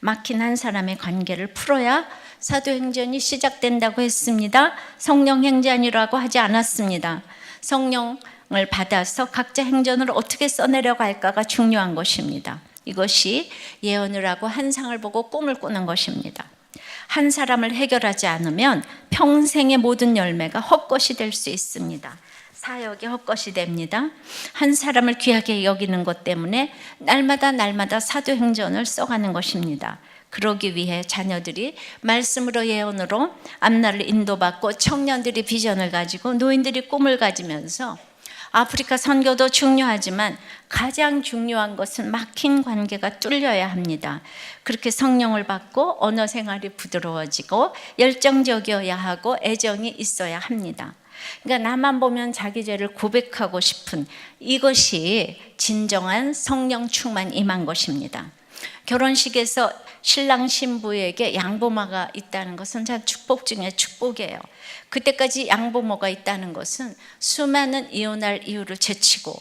막힌 한 사람의 관계를 풀어야 사도행전이 시작된다고 했습니다. 성령 행전이라고 하지 않았습니다. 성령을 받아서 각자 행전을 어떻게 써내려갈까가 중요한 것입니다. 이것이 예언을 하고 환상을 보고 꿈을 꾸는 것입니다. 한 사람을 해결하지 않으면 평생의 모든 열매가 헛것이 될 수 있습니다. 사역이 헛것이 됩니다. 한 사람을 귀하게 여기는 것 때문에 날마다 사도행전을 써가는 것입니다. 그러기 위해 자녀들이 말씀으로 예언으로 앞날을 인도받고 청년들이 비전을 가지고 노인들이 꿈을 가지면서 아프리카 선교도 중요하지만 가장 중요한 것은 막힌 관계가 뚫려야 합니다. 그렇게 성령을 받고 언어 생활이 부드러워지고 열정적이어야 하고 애정이 있어야 합니다. 그러니까 나만 보면 자기 죄를 고백하고 싶은 이것이 진정한 성령 충만 임한 것입니다. 결혼식에서 신랑 신부에게 양보마가 있다는 것은 참 축복 중에 축복이에요. 그때까지 양보모가 있다는 것은 수많은 이혼할 이유를 제치고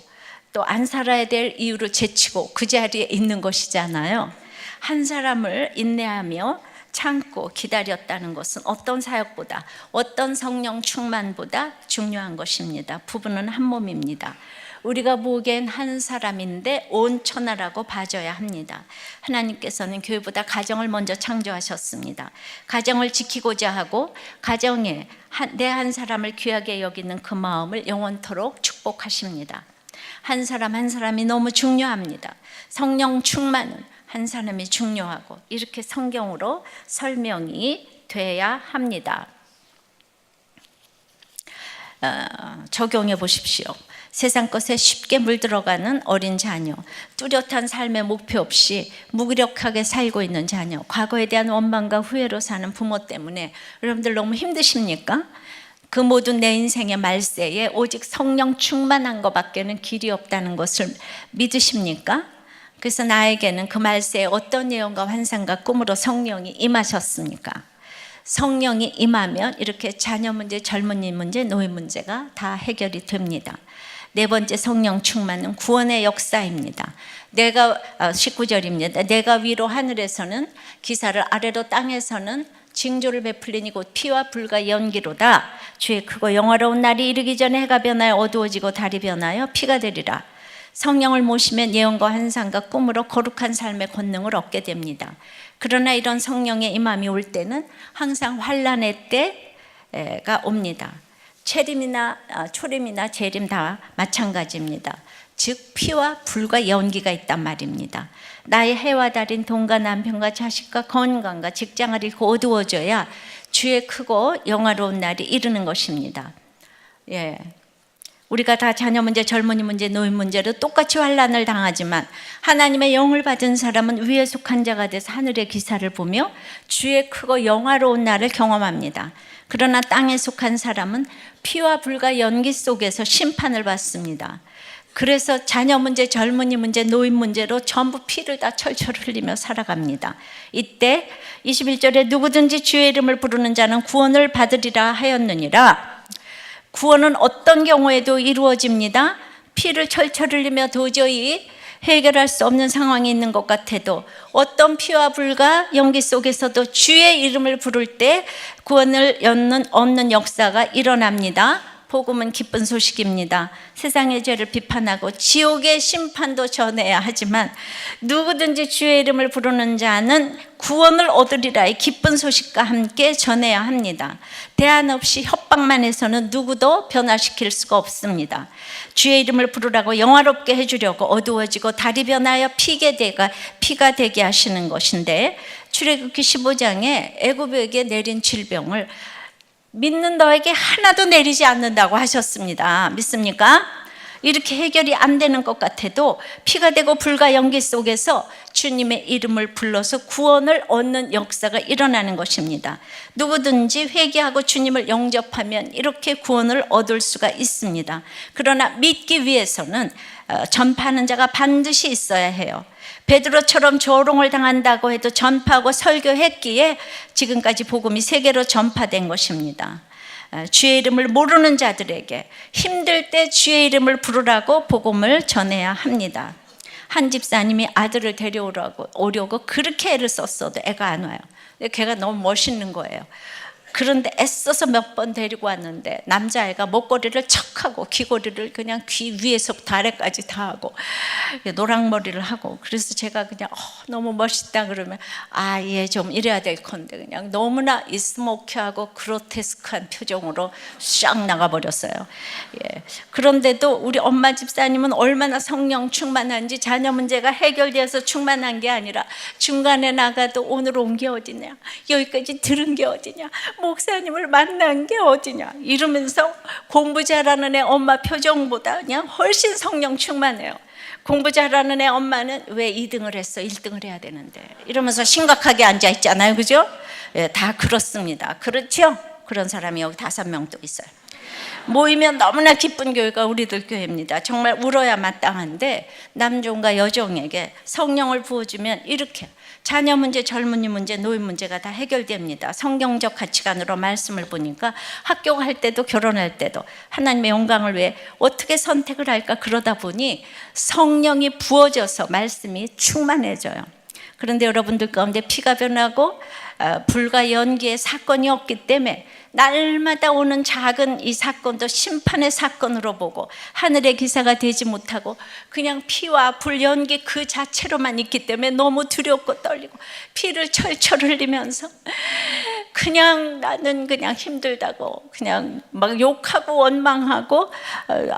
또 안 살아야 될 이유를 제치고 그 자리에 있는 것이잖아요. 한 사람을 인내하며 참고 기다렸다는 것은 어떤 사역보다, 어떤 성령 충만보다 중요한 것입니다. 부부는 한 몸입니다. 우리가 보기엔 한 사람인데 온 천하라고 봐줘야 합니다. 하나님께서는 교회보다 가정을 먼저 창조하셨습니다. 가정을 지키고자 하고 가정에 내 한 사람을 귀하게 여기는 그 마음을 영원토록 축복하십니다. 한 사람 한 사람이 너무 중요합니다. 성령 충만은 한 사람이 중요하고 이렇게 성경으로 설명이 돼야 합니다. 적용해 보십시오. 세상 것에 쉽게 물들어가는 어린 자녀, 뚜렷한 삶의 목표 없이 무기력하게 살고 있는 자녀, 과거에 대한 원망과 후회로 사는 부모 때문에 여러분들 너무 힘드십니까? 그 모든 내 인생의 말세에 오직 성령 충만한 것밖에는 길이 없다는 것을 믿으십니까? 그래서 나에게는 그 말세에 어떤 예언과 환상과 꿈으로 성령이 임하셨습니까? 성령이 임하면 이렇게 자녀 문제, 젊은이 문제, 노인 문제가 다 해결이 됩니다. 네 번째 성령 충만은 구원의 역사입니다. 19절입니다. 내가 위로 하늘에서는 기사를 아래로 땅에서는 징조를 베풀리니 곧 피와 불과 연기로다. 주의 크고 영화로운 날이 이르기 전에 해가 변하여 어두워지고 달이 변하여 피가 되리라. 성령을 모시면 예언과 환상과 꿈으로 거룩한 삶의 권능을 얻게 됩니다. 그러나 이런 성령의 임함이 올 때는 항상 환난의 때가 옵니다. 체림이나 초림이나 재림 다 마찬가지입니다. 즉 피와 불과 연기가 있단 말입니다. 나의 해와 달인 돈과 남편과 자식과 건강과 직장을 잃고 어두워져야 주의 크고 영화로운 날이 이르는 것입니다. 우리가 다 자녀 문제, 젊은이 문제, 노인 문제로 똑같이 환난을 당하지만 하나님의 영을 받은 사람은 위에 속한 자가 돼서 하늘의 기사를 보며 주의 크고 영화로운 날을 경험합니다. 그러나 땅에 속한 사람은 피와 불과 연기 속에서 심판을 받습니다. 그래서 자녀 문제, 젊은이 문제, 노인 문제로 전부 피를 다 철철 흘리며 살아갑니다. 이때 21절에 누구든지 주의 이름을 부르는 자는 구원을 받으리라 하였느니라. 구원은 어떤 경우에도 이루어집니다. 피를 철철 흘리며 도저히 해결할 수 없는 상황이 있는 것 같아도 어떤 피와 불과 연기 속에서도 주의 이름을 부를 때 구원을 얻는 역사가 일어납니다. 복음은 기쁜 소식입니다. 세상의 죄를 비판하고 지옥의 심판도 전해야 하지만 누구든지 주의 이름을 부르는 자는 구원을 얻으리라의 기쁜 소식과 함께 전해야 합니다. 대안 없이 협박만 해서는 누구도 변화시킬 수가 없습니다. 주의 이름을 부르라고 영화롭게 해주려고 어두워지고 달이 변하여 피가 되게 하시는 것인데 출애굽기 15장에 애굽에게 내린 질병을 믿는 너에게 하나도 내리지 않는다고 하셨습니다. 믿습니까? 이렇게 해결이 안 되는 것 같아도 피가 되고 불과 연기 속에서 주님의 이름을 불러서 구원을 얻는 역사가 일어나는 것입니다. 누구든지 회개하고 주님을 영접하면 이렇게 구원을 얻을 수가 있습니다. 그러나 믿기 위해서는 전파하는 자가 반드시 있어야 해요. 베드로처럼 조롱을 당한다고 해도 전파하고 설교했기에 지금까지 복음이 세계로 전파된 것입니다. 주의 이름을 모르는 자들에게 힘들 때 주의 이름을 부르라고 복음을 전해야 합니다. 한 집사님이 아들을 데려오려고 그렇게 애를 썼어도 애가 안 와요. 걔가 너무 멋있는 거예요. 그런데 애써서 몇 번 데리고 왔는데 남자애가 목걸이를 척하고 귀걸이를 그냥 귀 위에서부터 아래까지 다 하고 노랑머리를 하고, 그래서 제가 그냥 너무 멋있다 그러면 얘 좀 이래야 될 건데 그냥 너무나 스모키하고 그로테스크한 표정으로 싹 나가버렸어요. 그런데도 우리 엄마 집사님은 얼마나 성령 충만한지 자녀 문제가 해결되어서 충만한 게 아니라 중간에 나가도 오늘 온 게 어디냐, 여기까지 들은 게 어디냐, 목사님을 만난 게 어디냐 이러면서 공부 잘하는 애 엄마 표정보다 그냥 훨씬 성령 충만해요. 공부 잘하는 애 엄마는 왜 2등을 했어? 1등을 해야 되는데 이러면서 심각하게 앉아 있잖아요. 그죠? 다 그렇습니다. 그렇죠? 그런 사람이 여기 5명 또 있어요. 모이면 너무나 기쁜 교회가 우리들 교회입니다. 정말 울어야 마땅한데 남종과 여종에게 성령을 부어주면 이렇게 자녀 문제, 젊은이 문제, 노인 문제가 다 해결됩니다. 성경적 가치관으로 말씀을 보니까 학교 갈 때도 결혼할 때도 하나님의 영광을 위해 어떻게 선택을 할까 그러다 보니 성령이 부어져서 말씀이 충만해져요. 그런데 여러분들 가운데 피가 변하고 불과 연기의 사건이 없기 때문에 날마다 오는 작은 이 사건도 심판의 사건으로 보고 하늘의 기사가 되지 못하고 그냥 피와 불, 연기 그 자체로만 있기 때문에 너무 두렵고 떨리고 피를 철철 흘리면서 그냥 나는 그냥 힘들다고 그냥 막 욕하고 원망하고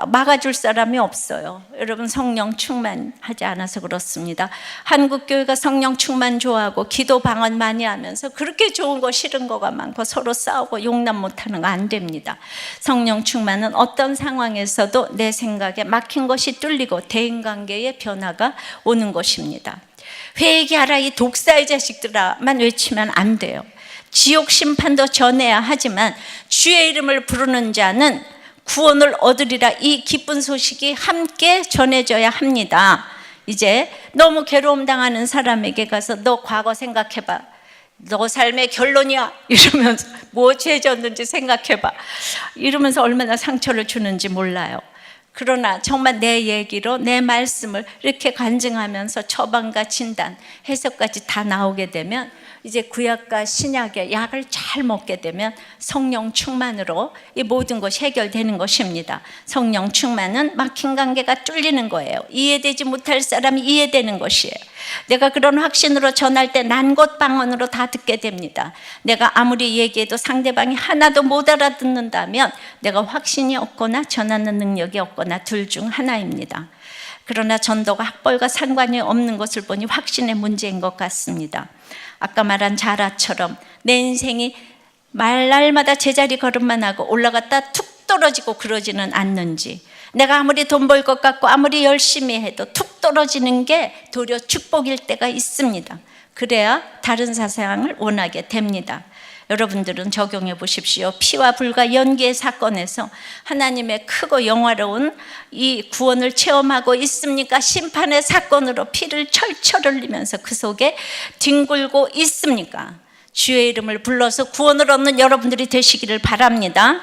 막아줄 사람이 없어요. 여러분, 성령 충만하지 않아서 그렇습니다. 한국교회가 성령 충만 좋아하고 기도 방언 많이 하면서 그렇게 좋은 거 싫은 거가 많고 서로 싸우고 용납 못하는 거 안 됩니다. 성령 충만은 어떤 상황에서도 내 생각에 막힌 것이 뚫리고 대인관계의 변화가 오는 것입니다. 회개하라 이 독사의 자식들아만 외치면 안 돼요. 지옥 심판도 전해야 하지만 주의 이름을 부르는 자는 구원을 얻으리라, 이 기쁜 소식이 함께 전해져야 합니다. 이제 너무 괴로움 당하는 사람에게 가서 너 과거 생각해봐, 너 삶의 결론이야 이러면서 뭐 죄 졌는지 생각해봐 이러면서 얼마나 상처를 주는지 몰라요. 그러나 정말 내 얘기로 내 말씀을 이렇게 간증하면서 처방과 진단, 해석까지 다 나오게 되면 이제 구약과 신약의 약을 잘 먹게 되면 성령 충만으로 이 모든 것이 해결되는 것입니다. 성령 충만은 막힌 관계가 뚫리는 거예요. 이해되지 못할 사람이 이해되는 것이에요. 내가 그런 확신으로 전할 때 난곳 방언으로 다 듣게 됩니다. 내가 아무리 얘기해도 상대방이 하나도 못 알아듣는다면 내가 확신이 없거나 전하는 능력이 없거나 둘 중 하나입니다. 그러나 전도가 학벌과 상관이 없는 것을 보니 확신의 문제인 것 같습니다. 아까 말한 자라처럼 내 인생이 날마다 제자리 걸음만 하고 올라갔다 툭 떨어지고 그러지는 않는지, 내가 아무리 돈 벌 것 같고 아무리 열심히 해도 툭 떨어지는 게 도리어 축복일 때가 있습니다. 그래야 다른 사상을 원하게 됩니다. 여러분들은 적용해 보십시오. 피와 불과 연기의 사건에서 하나님의 크고 영화로운 이 구원을 체험하고 있습니까? 심판의 사건으로 피를 철철 흘리면서 그 속에 뒹굴고 있습니까? 주의 이름을 불러서 구원을 얻는 여러분들이 되시기를 바랍니다.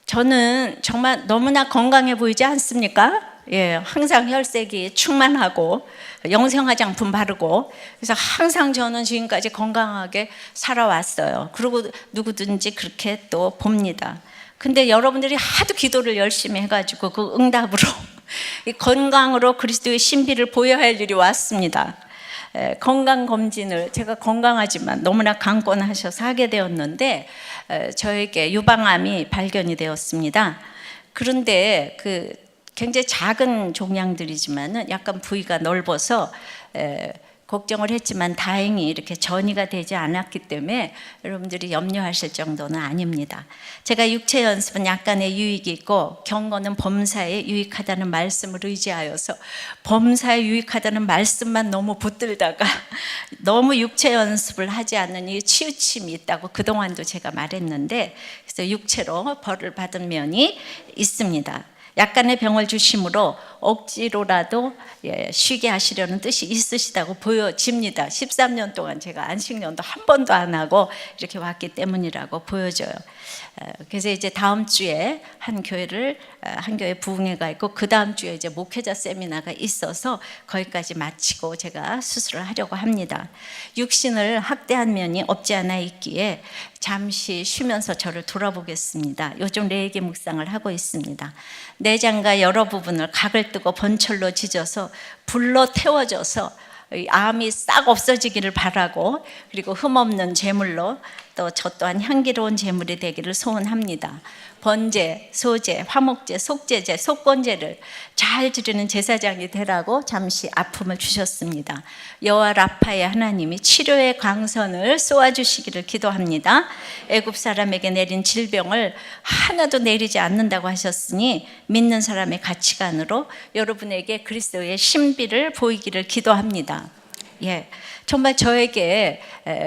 저는 정말 너무나 건강해 보이지 않습니까? 예, 항상 혈색이 충만하고 영생 화장품 바르고, 그래서 항상 저는 지금까지 건강하게 살아왔어요. 그리고 누구든지 그렇게 또 봅니다. 근데 여러분들이 하도 기도를 열심히 해가지고 그 응답으로 이 건강으로 그리스도의 신비를 보여야 할 일이 왔습니다. 건강검진을 제가 건강하지만 너무나 강권하셔서 하게 되었는데 저에게 유방암이 발견이 되었습니다. 그런데 굉장히 작은 종양들이지만은 약간 부위가 넓어서 걱정을 했지만 다행히 이렇게 전이가 되지 않았기 때문에 여러분들이 염려하실 정도는 아닙니다. 제가 육체 연습은 약간의 유익이 있고 경건은 범사에 유익하다는 말씀을 의지하여서 범사에 유익하다는 말씀만 너무 붙들다가 너무 육체 연습을 하지 않는 이 치우침이 있다고 그동안도 제가 말했는데, 그래서 육체로 벌을 받은 면이 있습니다. 약간의 병을 주심으로 억지로라도 쉬게 하시려는 뜻이 있으시다고 보여집니다. 13년 동안 제가 안식년도 한 번도 안 하고 이렇게 왔기 때문이라고 보여져요. 그래서 이제 다음 주에 한 교회 부흥회가 있고 그 다음 주에 이제 목회자 세미나가 있어서 거기까지 마치고 제가 수술을 하려고 합니다. 육신을 학대한 면이 없지 않아 있기에 잠시 쉬면서 저를 돌아보겠습니다. 요즘 레이기 묵상을 하고 있습니다. 내장과 여러 부분을 각을 뜨고 번철로 지져서 불로 태워져서 암이 싹 없어지기를 바라고, 그리고 흠없는 제물로 또 저 또한 향기로운 제물이 되기를 소원합니다. 번제, 소제, 화목제, 속제제, 속건제를 잘 드리는 제사장이 되라고 잠시 아픔을 주셨습니다. 여호와 라파의 하나님이 치료의 광선을 쏘아주시기를 기도합니다. 애굽 사람에게 내린 질병을 하나도 내리지 않는다고 하셨으니 믿는 사람의 가치관으로 여러분에게 그리스도의 신비를 보이기를 기도합니다. 정말 저에게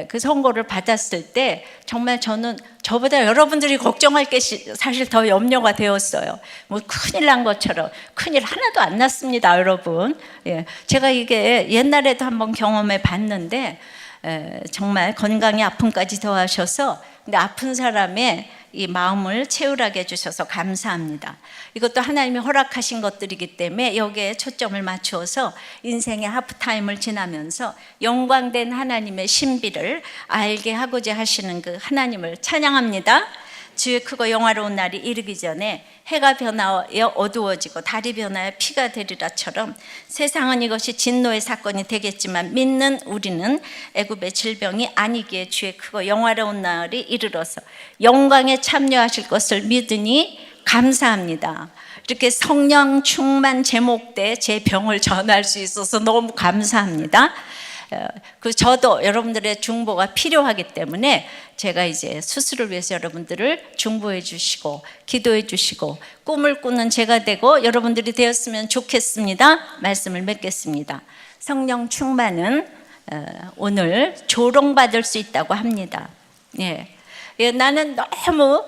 그 선고를 받았을 때 정말 저는 저보다 여러분들이 걱정할 게 사실 더 염려가 되었어요. 뭐 큰일 난 것처럼. 큰일 하나도 안 났습니다, 여러분. 제가 이게 옛날에도 한번 경험해 봤는데 정말 건강에 아픔까지 더하셔서, 근데 아픈 사람의 이 마음을 채울하게 해주셔서 감사합니다. 이것도 하나님이 허락하신 것들이기 때문에 여기에 초점을 맞추어서 인생의 하프타임을 지나면서 영광된 하나님의 신비를 알게 하고자 하시는 그 하나님을 찬양합니다. 주의 크고 영화로운 날이 이르기 전에 해가 변하여 어두워지고 달이 변하여 피가 되리라처럼 세상은 이것이 진노의 사건이 되겠지만 믿는 우리는 애굽의 질병이 아니기에 주의 크고 영화로운 날이 이르러서 영광에 참여하실 것을 믿으니 감사합니다. 이렇게 성령 충만 제목대 제 병을 전할 수 있어서 너무 감사합니다. 저도 여러분들의 중보가 필요하기 때문에 제가 이제 수술을 위해서 여러분들을 중보해 주시고 기도해 주시고 꿈을 꾸는 제가 되고 여러분들이 되었으면 좋겠습니다. 말씀을 맺겠습니다. 성령 충만은 오늘 조롱받을 수 있다고 합니다. 나는 너무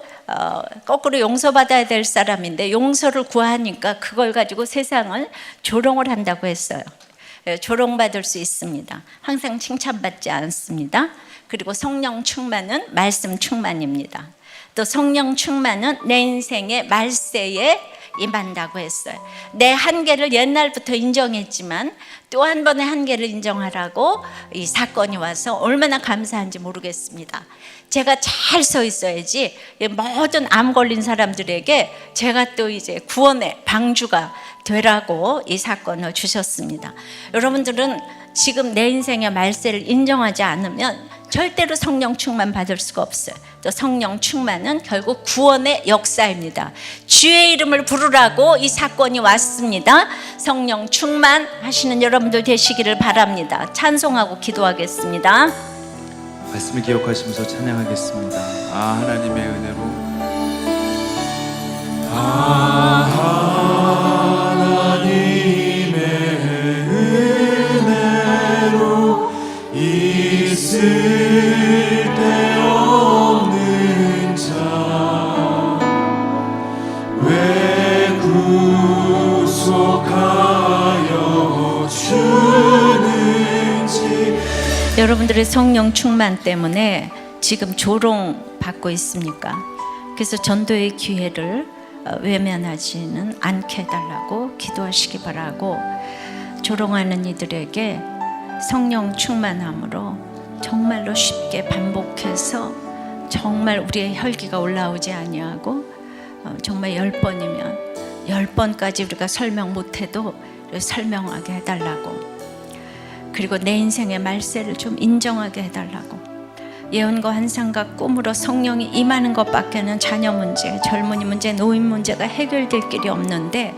거꾸로 용서받아야 될 사람인데 용서를 구하니까 그걸 가지고 세상을 조롱을 한다고 했어요. 조롱받을 수 있습니다. 항상 칭찬받지 않습니다. 그리고 성령 충만은 말씀 충만입니다. 또 성령 충만은 내 인생의 말세에 임한다고 했어요. 내 한계를 옛날부터 인정했지만 또 한 번의 한계를 인정하라고 이 사건이 와서 얼마나 감사한지 모르겠습니다. 제가 잘 서 있어야지 모든 암 걸린 사람들에게 제가 또 이제 구원의 방주가 되라고 이 사건을 주셨습니다. 여러분들은 지금 내 인생의 말세를 인정하지 않으면 절대로 성령 충만 받을 수가 없어요. 또 성령 충만은 결국 구원의 역사입니다. 주의 이름을 부르라고 이 사건이 왔습니다. 성령 충만 하시는 여러분들 되시기를 바랍니다. 찬송하고 기도하겠습니다. 말씀을 기억하시면서 찬양하겠습니다. 하나님의 은혜로 하나님의 은혜로 있을 데 없는 자 왜 구속하여 주는지. 여러분들의 성령 충만 때문에 지금 조롱 받고 있습니까? 그래서 전도의 기회를 외면하지는 않게 해달라고 기도하시기 바라고, 조롱하는 이들에게 성령 충만함으로 정말로 쉽게 반복해서 정말 우리의 혈기가 올라오지 아니하고 정말 10번이면 10번까지 우리가 설명 못해도 설명하게 해달라고, 그리고 내 인생의 말세를 좀 인정하게 해달라고. 예언과 환상과 꿈으로 성령이 임하는 것밖에는 자녀 문제, 젊은이 문제, 노인 문제가 해결될 길이 없는데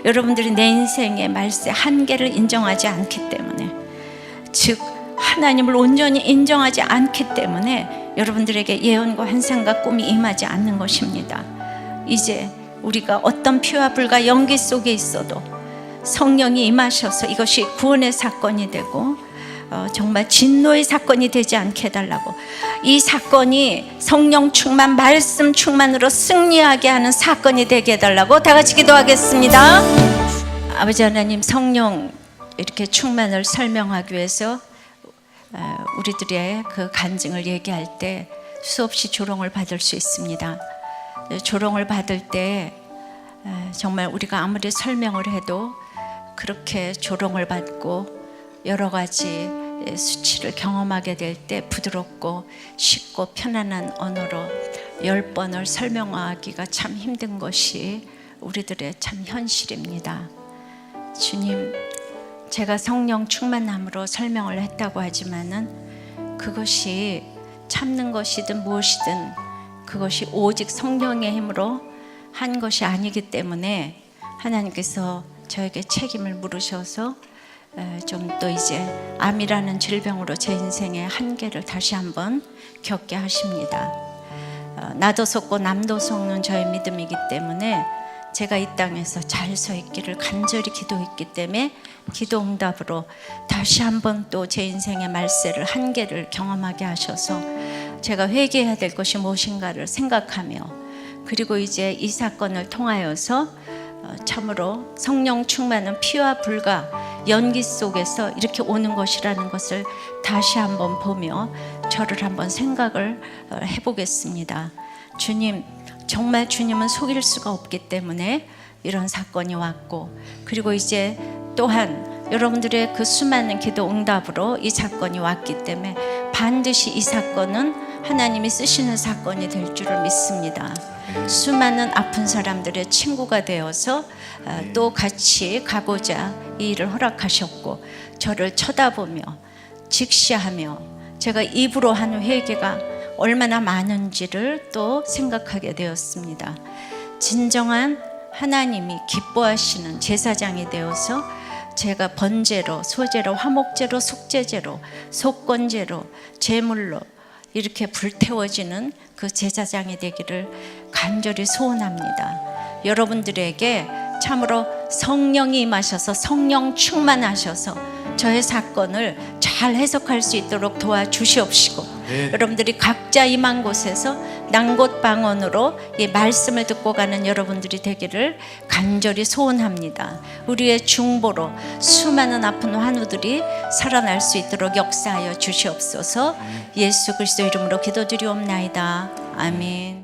여러분들이 내 인생의 말세 한계를 인정하지 않기 때문에, 즉 하나님을 온전히 인정하지 않기 때문에 여러분들에게 예언과 환상과 꿈이 임하지 않는 것입니다. 이제 우리가 어떤 피와 불과 연기 속에 있어도 성령이 임하셔서 이것이 구원의 사건이 되고 정말 진노의 사건이 되지 않게 해달라고, 이 사건이 성령 충만, 말씀 충만으로 승리하게 하는 사건이 되게 해달라고 다 같이 기도하겠습니다. 아버지 하나님, 성령 이렇게 충만을 설명하기 위해서 우리들의 그 간증을 얘기할 때 수없이 조롱을 받을 수 있습니다. 조롱을 받을 때 정말 우리가 아무리 설명을 해도 그렇게 조롱을 받고 여러 가지 수치를 경험하게 될 때 부드럽고 쉽고 편안한 언어로 10번을 설명하기가 참 힘든 것이 우리들의 참 현실입니다. 주님, 제가 성령 충만함으로 설명을 했다고 하지만은 그것이 참는 것이든 무엇이든 그것이 오직 성령의 힘으로 한 것이 아니기 때문에 하나님께서 저에게 책임을 물으셔서 좀 또 이제 암이라는 질병으로 제 인생의 한계를 다시 한번 겪게 하십니다. 나도 속고 남도 속는 저의 믿음이기 때문에 제가 이 땅에서 잘 서 있기를 간절히 기도했기 때문에 기도 응답으로 다시 한번 또 제 인생의 말세를 한계를 경험하게 하셔서 제가 회개해야 될 것이 무엇인가를 생각하며, 그리고 이제 이 사건을 통하여서 참으로 성령 충만은 피와 불과 연기 속에서 이렇게 오는 것이라는 것을 다시 한번 보며 저를 한번 생각을 해보겠습니다. 주님, 정말 주님은 속일 수가 없기 때문에 이런 사건이 왔고, 그리고 이제 또한 여러분들의 그 수많은 기도 응답으로 이 사건이 왔기 때문에 반드시 이 사건은 하나님이 쓰시는 사건이 될 줄을 믿습니다. 수많은 아픈 사람들의 친구가 되어서 또 같이 가고자 이 일을 허락하셨고, 저를 쳐다보며 직시하며 제가 입으로 한 회개가 얼마나 많은지를 또 생각하게 되었습니다. 진정한 하나님이 기뻐하시는 제사장이 되어서 제가 번제로, 소제로, 화목제로, 속죄제로, 속건제로, 제물로 이렇게 불태워지는 그 제사장이 되기를 간절히 소원합니다. 여러분들에게 참으로 성령이 임하셔서 성령 충만하셔서 저의 사건을 잘 해석할 수 있도록 도와주시옵시고, 여러분들이 각자 임한 곳에서 난곳 방언으로 이 말씀을 듣고 가는 여러분들이 되기를 간절히 소원합니다. 우리의 중보로 수많은 아픈 환우들이 살아날 수 있도록 역사하여 주시옵소서. 예수 그리스도 이름으로 기도드리옵나이다. 아멘.